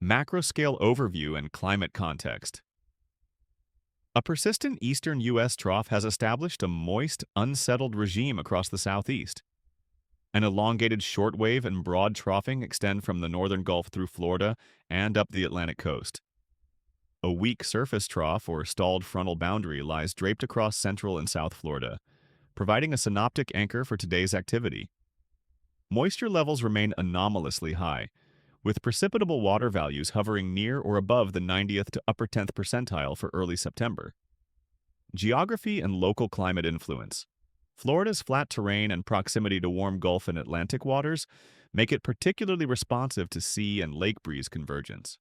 Macro-scale overview and climate context. A persistent eastern U.S. trough has established a moist, unsettled regime across the southeast. An elongated shortwave and broad troughing extend from the northern Gulf through Florida and up the Atlantic coast. A weak surface trough or stalled frontal boundary lies draped across central and south Florida, providing a synoptic anchor for today's activity. Moisture levels remain anomalously high, with precipitable water values hovering near or above the 90th to upper 10th percentile for early September. Geography and local climate influence. Florida's flat terrain and proximity to warm Gulf and Atlantic waters make it particularly responsive to sea and lake breeze convergence.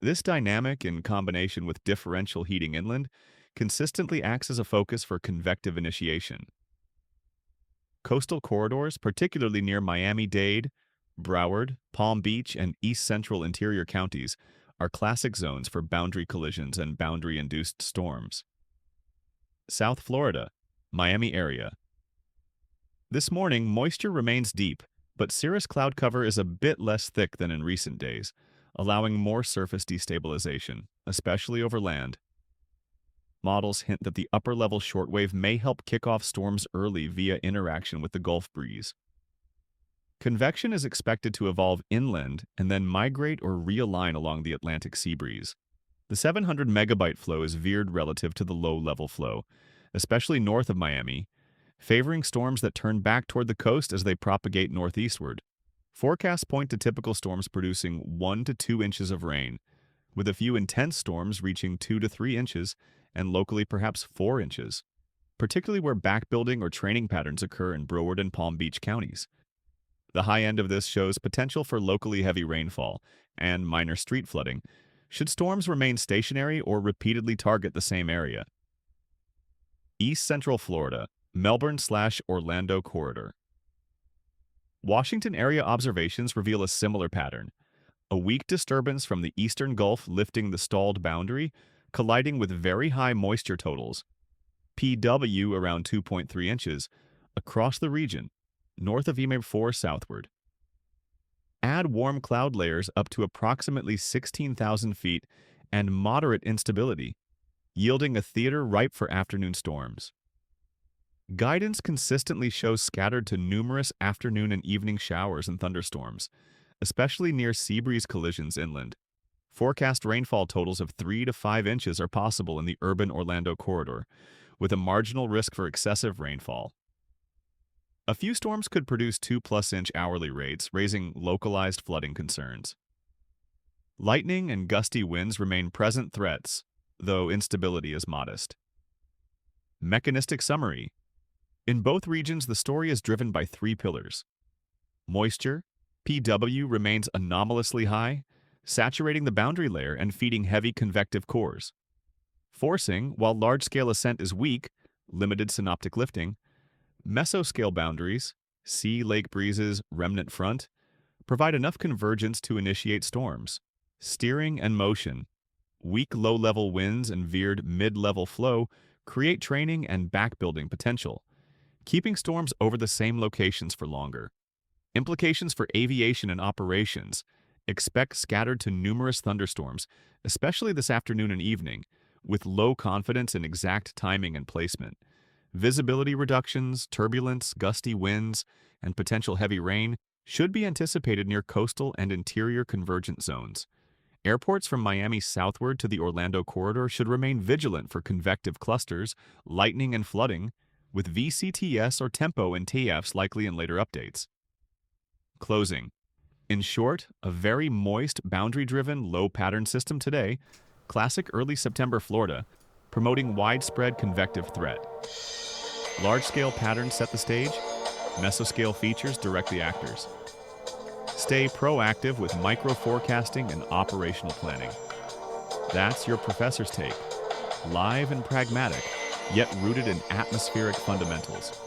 This dynamic, in combination with differential heating inland, consistently acts as a focus for convective initiation. Coastal corridors, particularly near Miami-Dade, Broward, Palm Beach, and east-central interior counties, are classic zones for boundary collisions and boundary-induced storms. South Florida, Miami area. This morning, moisture remains deep, but cirrus cloud cover is a bit less thick than in recent days, allowing more surface destabilization, especially over land. Models hint that the upper-level shortwave may help kick off storms early via interaction with the Gulf breeze. Convection is expected to evolve inland and then migrate or realign along the Atlantic sea breeze. The 700 megabyte flow is veered relative to the low-level flow, especially north of Miami, favoring storms that turn back toward the coast as they propagate northeastward. Forecasts point to typical storms producing 1 to 2 inches of rain, with a few intense storms reaching 2 to 3 inches and locally perhaps 4 inches, particularly where backbuilding or training patterns occur in Broward and Palm Beach counties. The high end of this shows potential for locally heavy rainfall and minor street flooding, should storms remain stationary or repeatedly target the same area. East Central Florida, Melbourne/Orlando corridor. Washington area observations reveal a similar pattern. A weak disturbance from the eastern Gulf lifting the stalled boundary, colliding with very high moisture totals, PW around 2.3 inches, across the region, north of EMA 4 southward. Add warm cloud layers up to approximately 16,000 feet and moderate instability, yielding a theater ripe for afternoon storms. Guidance consistently shows scattered to numerous afternoon and evening showers and thunderstorms, especially near sea breeze collisions inland. Forecast rainfall totals of 3 to 5 inches are possible in the urban Orlando corridor, with a marginal risk for excessive rainfall. A few storms could produce 2+ inch hourly rates, raising localized flooding concerns. Lightning and gusty winds remain present threats, though instability is modest. Mechanistic summary. In both regions, the story is driven by 3 pillars. Moisture, PW remains anomalously high, saturating the boundary layer and feeding heavy convective cores. Forcing, while large-scale ascent is weak, limited synoptic lifting, mesoscale boundaries, sea lake breezes, remnant front, provide enough convergence to initiate storms. Steering and motion, weak low-level winds and veered mid-level flow create training and backbuilding potential, keeping storms over the same locations for longer. Implications for aviation and operations. Expect scattered to numerous thunderstorms, especially this afternoon and evening, with low confidence in exact timing and placement. Visibility reductions, turbulence, gusty winds, and potential heavy rain should be anticipated near coastal and interior convergent zones. Airports from Miami southward to the Orlando corridor should remain vigilant for convective clusters, lightning and flooding, with VCTS or tempo and TFs likely in later updates. Closing. In short, a very moist, boundary-driven, low-pattern system today, classic early September Florida, promoting widespread convective threat. Large-scale patterns set the stage, mesoscale features direct the actors. Stay proactive with micro-forecasting and operational planning. That's your professor's take, live and pragmatic, yet rooted in atmospheric fundamentals.